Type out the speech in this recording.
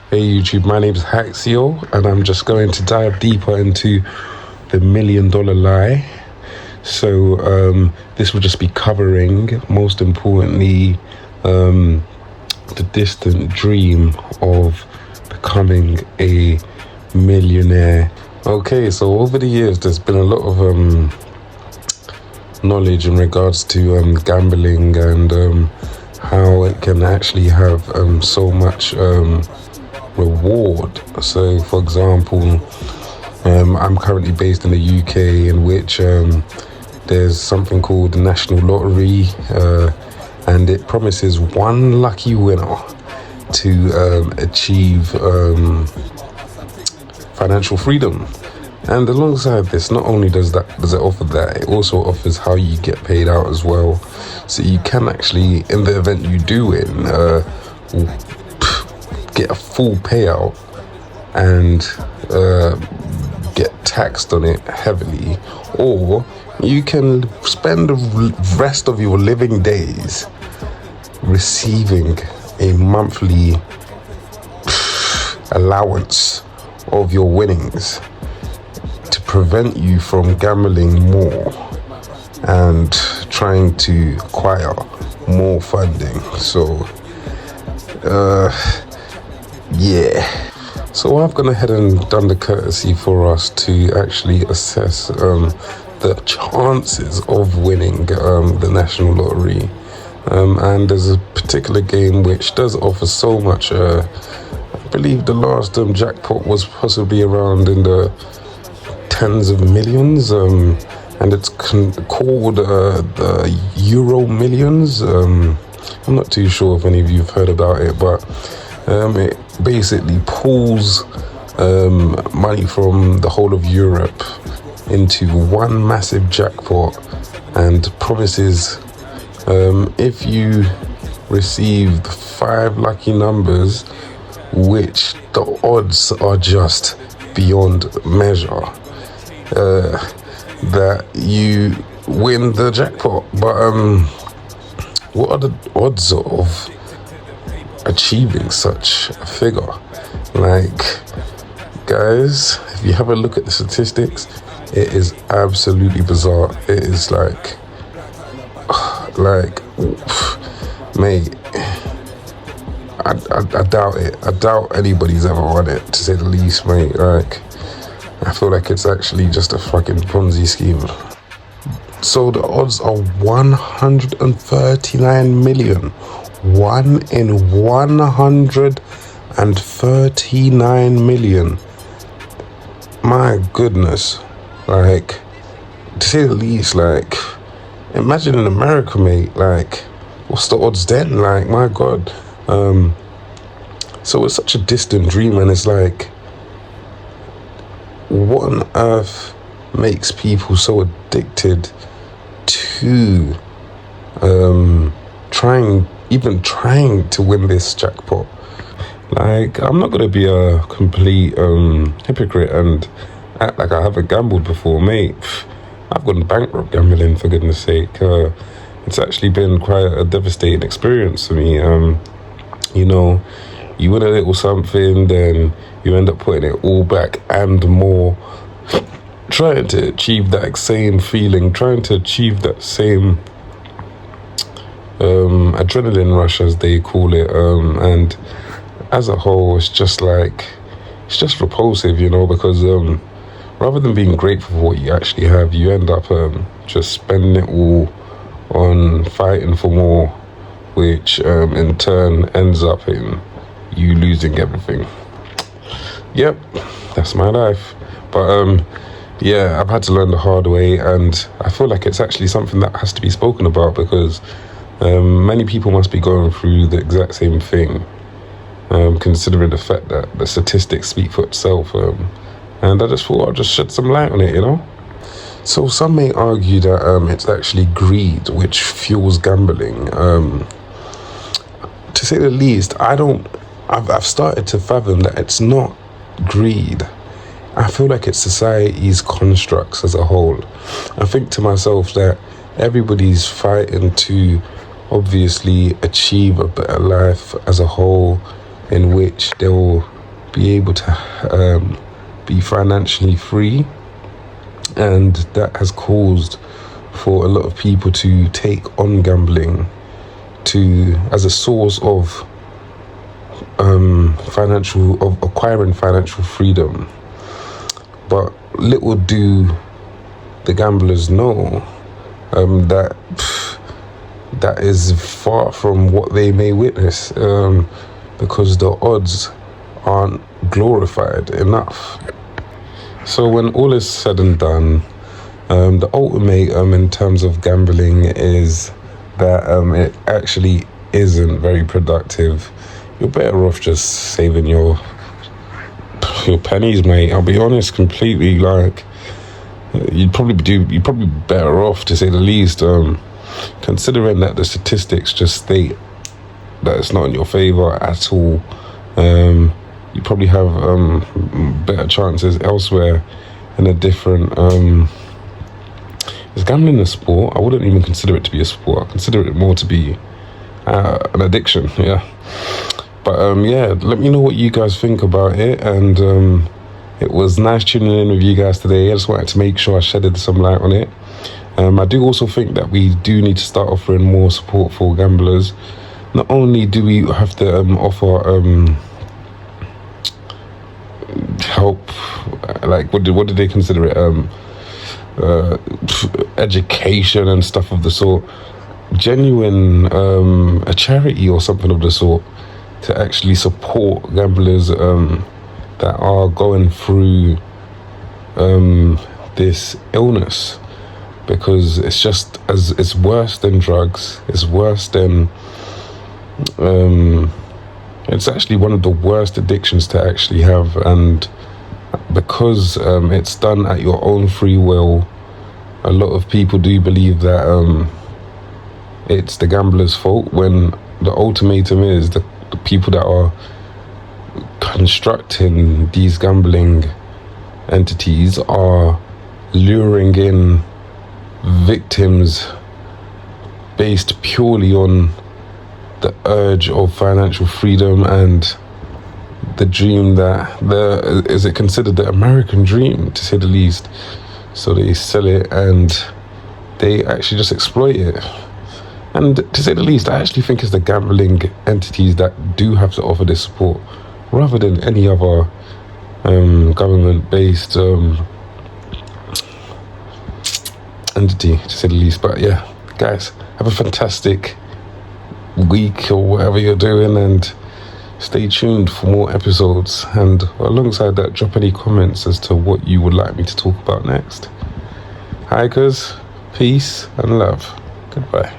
Hey YouTube, my name is Haxio, and I'm just going to dive deeper into the $1 million lie. So this will just be covering, most importantly, the distant dream of becoming a millionaire. Okay, so over the years, there's been a lot of knowledge in regards to gambling and how it can actually have so much reward. So for example, I'm currently based in the UK, in which there's something called the National Lottery, and it promises one lucky winner to achieve financial freedom. And alongside this, not only does it offer that, it also offers how you get paid out as well. So you can actually, in the event you do win, get a full payout and get taxed on it heavily, or you can spend the rest of your living days receiving a monthly allowance of your winnings to prevent you from gambling more and trying to acquire more funding. So yeah, so I've gone ahead and done the courtesy for us to actually assess the chances of winning the National Lottery, and there's a particular game which does offer so much. I believe the last jackpot was possibly around in the tens of millions, and it's called the Euro Millions. I'm not too sure if any of you have heard about it, but it basically pulls money from the whole of Europe into one massive jackpot and promises, if you receive the 5 lucky numbers, which the odds are just beyond measure, that you win the jackpot. But what are the odds of achieving such a figure? Like, guys, if you have a look at the statistics, it is absolutely bizarre. It is like mate, I doubt it. I doubt anybody's ever won it, to say the least, mate. Like, I feel like it's actually just a fucking Ponzi scheme. So the odds are 139 million. 1 in 139 million. My goodness. Like, to say the least, like, imagine in America, mate. Like, what's the odds then? Like, my God. So it's such a distant dream, and it's like, what on earth makes people so addicted to trying to win this jackpot? Like, I'm not gonna be a complete hypocrite and act like I haven't gambled before, mate. I've gone bankrupt gambling, for goodness sake. It's actually been quite a devastating experience for me. You know, you win a little something, then you end up putting it all back and more, trying to achieve that same feeling, trying to achieve that same adrenaline rush, as they call it, and as a whole, it's just repulsive, you know, because rather than being grateful for what you actually have, you end up just spending it all on fighting for more, which in turn ends up in you losing everything. Yep, that's my life. But yeah, I've had to learn the hard way, and I feel like it's actually something that has to be spoken about, because many people must be going through the exact same thing, considering the fact that the statistics speak for itself. And I just thought I'd just shed some light on it, you know? So some may argue that it's actually greed which fuels gambling. To say the least, I've started to fathom that it's not greed. I feel like it's society's constructs as a whole. I think to myself that everybody's fighting to obviously achieve a better life as a whole, in which they'll be able to be financially free, and that has caused for a lot of people to take on gambling as a source of acquiring financial freedom. But little do the gamblers know that is far from what they may witness, because the odds aren't glorified enough. So when all is said and done, the ultimatum in terms of gambling is that it actually isn't very productive. You're better off just saving your pennies, mate. I'll be honest, completely. Like, you'd probably be better off, to say the least, considering that the statistics just state that it's not in your favor at all. You probably have better chances elsewhere in a different. Is gambling a sport? I wouldn't even consider it to be a sport. I consider it more to be an addiction. Yeah. But yeah, let me know what you guys think about it. And it was nice tuning in with you guys today. I just wanted to make sure I shedded some light on it. I do also think that we do need to start offering more support for gamblers. Not only do we have to offer help, like what did they consider it? Education and stuff of the sort. Genuine a charity or something of the sort to actually support gamblers that are going through this illness, because it's worse than drugs. It's worse than it's actually one of the worst addictions to actually have, and because it's done at your own free will, a lot of people do believe that it's the gambler's fault, when the ultimatum is the people that are constructing these gambling entities are luring in victims based purely on the urge of financial freedom and the dream that is it considered the American dream, to say the least. So they sell it and they actually just exploit it. And to say the least, I actually think it's the gambling entities that do have to offer this support, rather than any other government-based entity, to say the least. But yeah, guys, have a fantastic week or whatever you're doing, and stay tuned for more episodes. And alongside that, drop any comments as to what you would like me to talk about next. Hikers, peace and love. Goodbye.